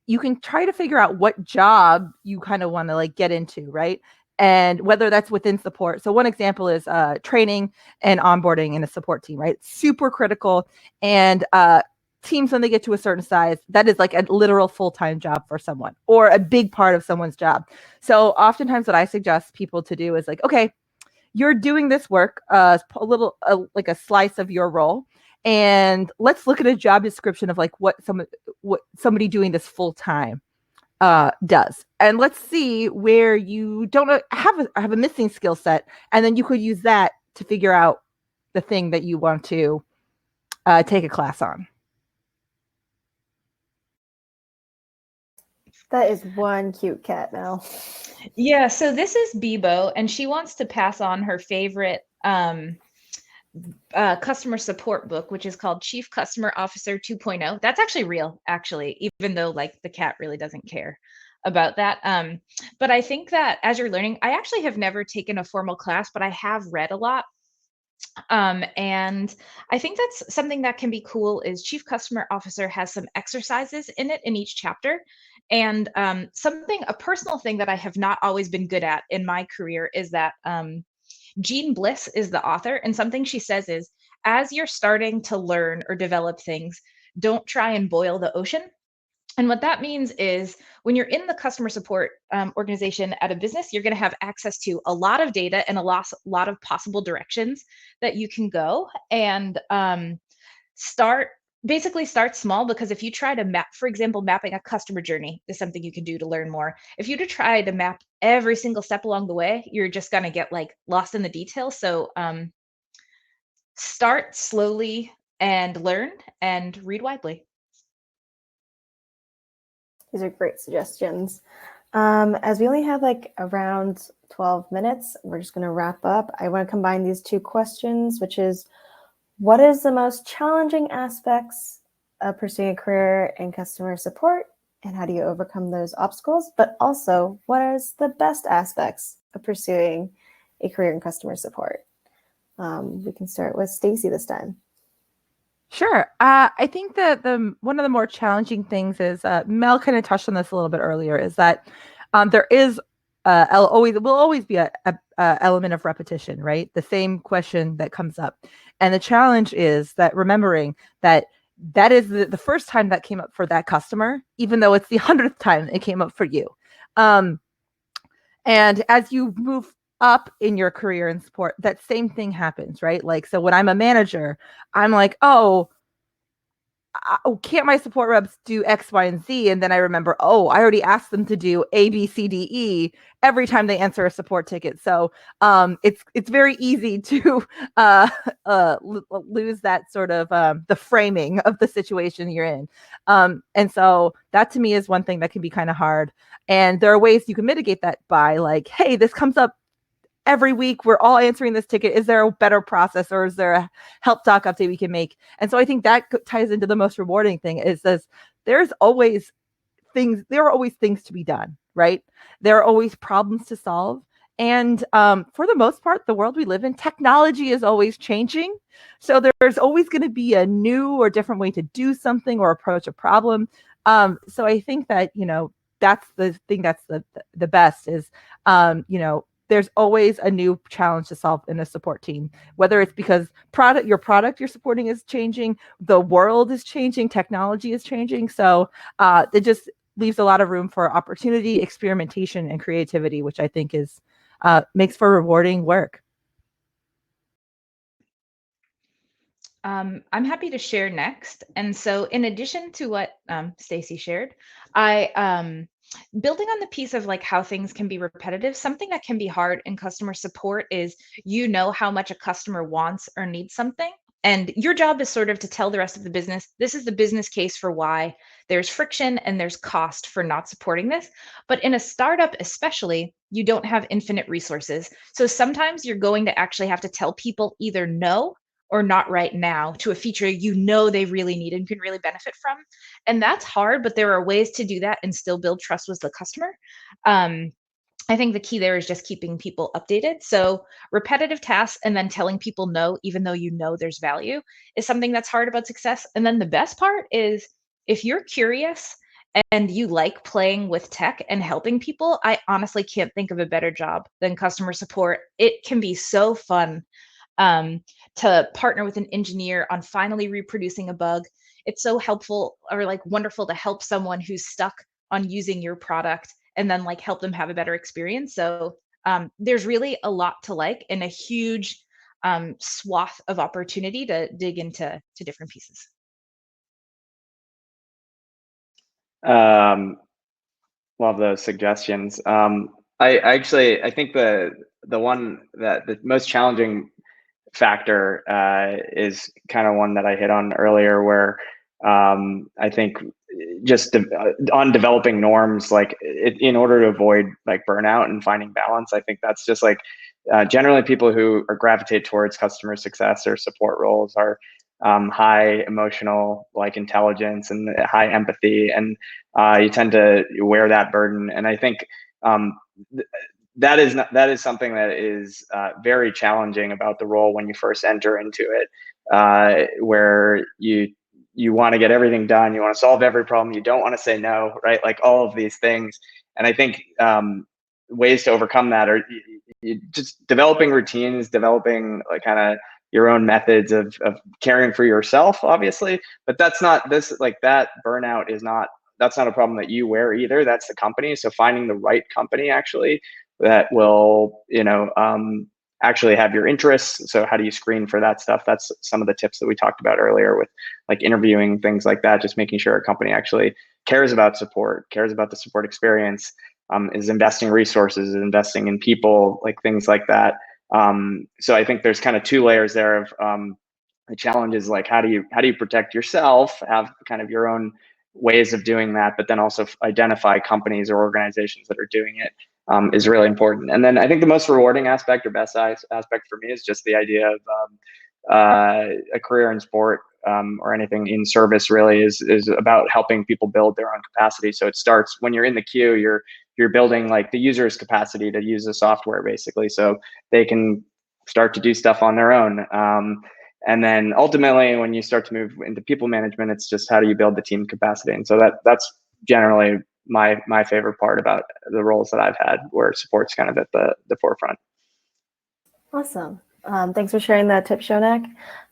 [SPEAKER 4] you can try to figure out what job you kind of want to like get into, right? And whether that's within support. So one example is training and onboarding in a support team, right? Super critical. And teams, when they get to a certain size, that is like a literal full-time job for someone, or a big part of someone's job. So oftentimes what I suggest people to do is like, okay, you're doing this work, like a slice of your role. And let's look at a job description of like what somebody doing this full time does, and let's see where you don't have a missing skill set, and then you could use that to figure out the thing that you want to take a class on.
[SPEAKER 2] That is one cute cat, Mel.
[SPEAKER 5] Yeah, so this is Bebo, and she wants to pass on her favorite customer support book, which is called Chief Customer Officer 2.0. That's actually real, even though like the cat really doesn't care about that. But I think that as you're learning, I actually have never taken a formal class, but I have read a lot. And I think that's something that can be cool. Is Chief Customer Officer has some exercises in it in each chapter. And a personal thing that I have not always been good at in my career is that Jean Bliss is the author, and something she says is, as you're starting to learn or develop things, don't try and boil the ocean. And what that means is when you're in the customer support organization at a business, you're going to have access to a lot of data and a lot of possible directions that you can go, and start small. Because if you try to map, for example, mapping a customer journey is something you can do to learn more. If you try to map every single step along the way, you're just going to get like lost in the details. So start slowly and learn, and read widely.
[SPEAKER 2] These are great suggestions. As we only have like around 12 minutes, we're just going to wrap up. I want to combine these two questions, which is, what is the most challenging aspects of pursuing a career in customer support, and how do you overcome those obstacles? But also, what is the best aspects of pursuing a career in customer support? We can start with Stacy this time.
[SPEAKER 4] Sure. I think that one of the more challenging things is, Mel kind of touched on this a little bit earlier, is that there is will always be a element of repetition, right? The same question that comes up. And the challenge is that remembering that is the first time that came up for that customer, even though it's the 100th time it came up for you. And as you move up in your career in support, that same thing happens, right? Like, so when I'm a manager, I'm like, can't my support reps do X, Y, and Z? And then I remember, I already asked them to do A, B, C, D, E every time they answer a support ticket. So it's very easy to lose that sort of the framing of the situation you're in. And so that to me is one thing that can be kind of hard. And there are ways you can mitigate that by like, hey, this comes up every week we're all answering this ticket. Is there a better process, or is there a help doc update we can make? And so I think that ties into the most rewarding thing is this: there are always things to be done, right? There are always problems to solve. And for the most part, the world we live in, technology is always changing. So there's always going to be a new or different way to do something or approach a problem. So I think that, that's the thing that's the best is, there's always a new challenge to solve in a support team, whether it's because your product you're supporting is changing, the world is changing, technology is changing. So it just leaves a lot of room for opportunity, experimentation, and creativity, which I think is makes for rewarding work.
[SPEAKER 5] I'm happy to share next. And so in addition to what Stacy shared, I building on the piece of like how things can be repetitive, something that can be hard in customer support is how much a customer wants or needs something. And your job is sort of to tell the rest of the business, this is the business case for why there's friction and there's cost for not supporting this. But in a startup, especially, you don't have infinite resources. So sometimes you're going to actually have to tell people either no or not right now to a feature they really need and can really benefit from. And that's hard, but there are ways to do that and still build trust with the customer. I think the key there is just keeping people updated. So repetitive tasks and then telling people no, even though there's value, is something that's hard about success. And then the best part is if you're curious and you like playing with tech and helping people, I honestly can't think of a better job than customer support. It can be so fun to partner with an engineer on finally reproducing a bug. It's so helpful or like wonderful to help someone who's stuck on using your product and then like help them have a better experience. So there's really a lot to like and a huge swath of opportunity to dig into different pieces.
[SPEAKER 3] Love those suggestions. I think the one that the most challenging factor is kind of one that I hit on earlier, where I think just on developing norms, like in order to avoid like burnout and finding balance. I think that's just like generally people who gravitate towards customer success or support roles are high emotional like intelligence and high empathy, and you tend to wear that burden. And I think that is something that is very challenging about the role when you first enter into it, where you want to get everything done, you want to solve every problem, you don't want to say no, right? Like all of these things. And I think ways to overcome that are just developing routines, developing like kind of your own methods of caring for yourself, obviously. But that's not that burnout is not, that's not a problem that you wear either. That's the company. So finding the right company actually that will, actually have your interests. So how do you screen for that stuff? That's some of the tips that we talked about earlier with like interviewing, things like that, just making sure a company actually cares about support, cares about the support experience, is investing resources, is investing in people, like things like that. So I think there's kind of two layers there of the challenge is like, how do you protect yourself, have kind of your own ways of doing that, but then also identify companies or organizations that are doing it, is really important. And then I think the most rewarding aspect or best aspect for me is just the idea of a career in sport, or anything in service really is about helping people build their own capacity. So it starts when you're in the queue, you're building like the user's capacity to use the software basically, so they can start to do stuff on their own. And then ultimately, when you start to move into people management, it's just how do you build the team capacity. And so that's generally my favorite part about the roles that I've had, where support's kind of at the forefront.
[SPEAKER 2] Awesome. Thanks for sharing that tip, Shonak.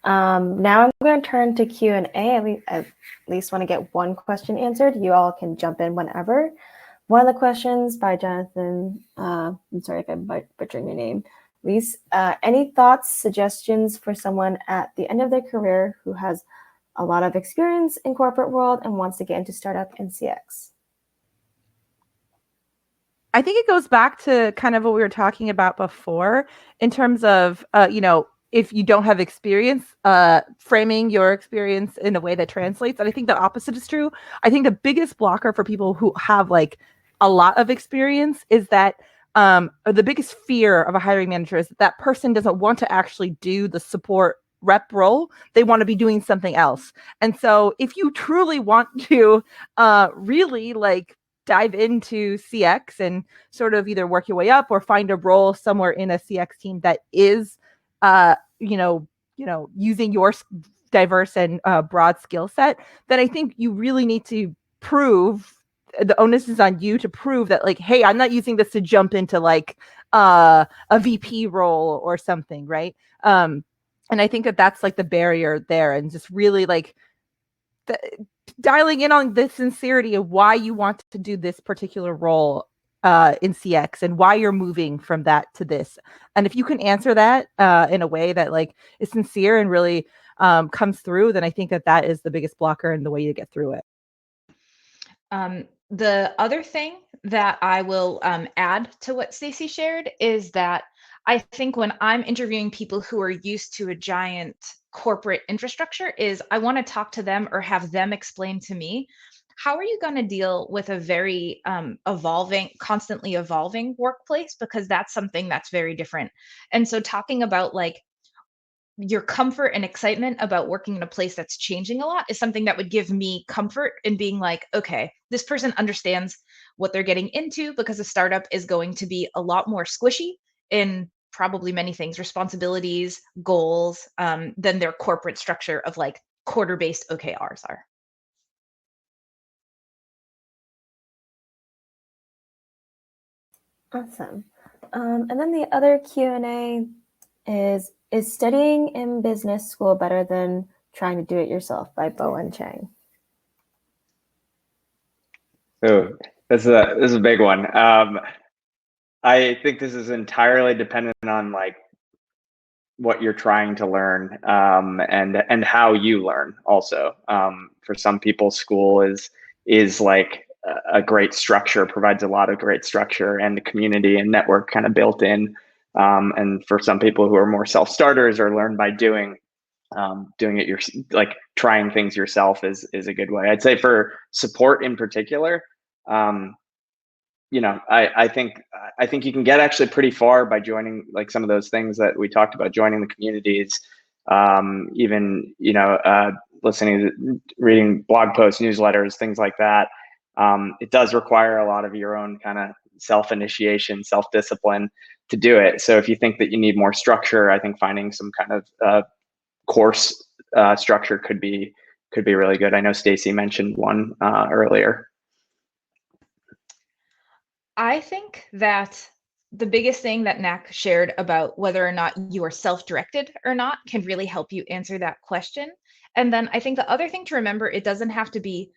[SPEAKER 2] Now I'm going to turn to Q&A. At least want to get one question answered. You all can jump in whenever. One of the questions by Jonathan, I'm sorry if I'm butchering your name, Lise. Any thoughts, suggestions for someone at the end of their career who has a lot of experience in corporate world and wants to get into startup and CX?
[SPEAKER 4] I think it goes back to kind of what we were talking about before in terms of, if you don't have experience, framing your experience in a way that translates. And I think the opposite is true. I think the biggest blocker for people who have like a lot of experience is that or the biggest fear of a hiring manager is that person doesn't want to actually do the support rep role. They want to be doing something else. And so if you truly want to really like dive into CX and sort of either work your way up or find a role somewhere in a CX team that is using your diverse and broad skill set, then I think you really need to prove, the onus is on you to prove that, like, hey, I'm not using this to jump into like a VP role or something, right? And I think that that's like the barrier there, and just really like dialing in on the sincerity of why you want to do this particular role in CX and why you're moving from that to this. And if you can answer that in a way that like is sincere and really comes through, then I think that that is the biggest blocker and the way to get through it.
[SPEAKER 5] The other thing that I will add to what Stacy shared is that I think when I'm interviewing people who are used to a giant corporate infrastructure, is I want to talk to them or have them explain to me, how are you going to deal with a very constantly evolving workplace? Because that's something that's very different. And so talking about like your comfort and excitement about working in a place that's changing a lot is something that would give me comfort in being like, okay, this person understands what they're getting into, because a startup is going to be a lot more squishy in probably many things, responsibilities, goals, than their corporate structure of like quarter-based OKRs are.
[SPEAKER 2] Awesome. And then the other Q&A is studying in business school better than trying to do it yourself, by Bowen Chang?
[SPEAKER 3] Oh, this is a big one. I think this is entirely dependent on like what you're trying to learn, and how you learn also. For some people, school is like a great structure, provides a lot of great structure and the community and network kind of built in. And for some people who are more self-starters or learn by doing it, like trying things yourself is a good way. I'd say for support in particular, I think you can get actually pretty far by joining like some of those things that we talked about, joining the communities, even listening, reading blog posts, newsletters, things like that. It does require a lot of your own kind of self-initiation, self-discipline to do it. So if you think that you need more structure, I think finding some kind of course structure could be really good. I know Stacy mentioned one earlier.
[SPEAKER 5] I think that the biggest thing that Knack shared about whether or not you are self-directed or not can really help you answer that question. And then I think the other thing to remember, it doesn't have to be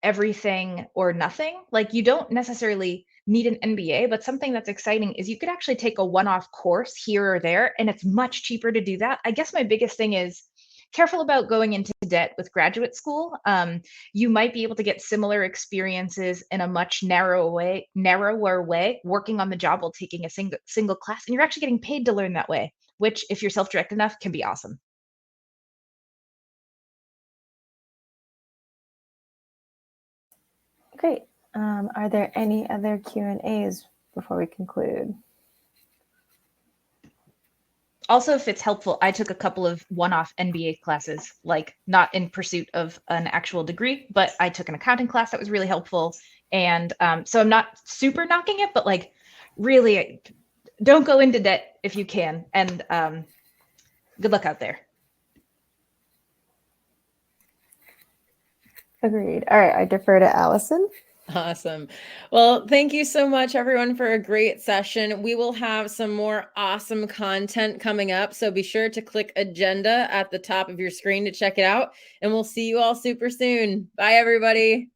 [SPEAKER 5] everything or nothing. Like you don't necessarily need an MBA, but something that's exciting is you could actually take a one-off course here or there, and it's much cheaper to do that. I guess my biggest thing is careful about going into debt with graduate school. You might be able to get similar experiences in a much narrower way, working on the job while taking a single class, and you're actually getting paid to learn that way, which if you're self-directed enough can be awesome.
[SPEAKER 2] Great. Are there any other Q&As before we conclude?
[SPEAKER 5] Also, if it's helpful, I took a couple of one-off MBA classes, like not in pursuit of an actual degree, but I took an accounting class that was really helpful. And so I'm not super knocking it, but like really don't go into debt if you can. And good luck out there.
[SPEAKER 2] Agreed. All right, I defer to Allison.
[SPEAKER 1] Awesome. Well, thank you so much, everyone, for a great session. We will have some more awesome content coming up, so be sure to click agenda at the top of your screen to check it out, and we'll see you all super soon. Bye, everybody.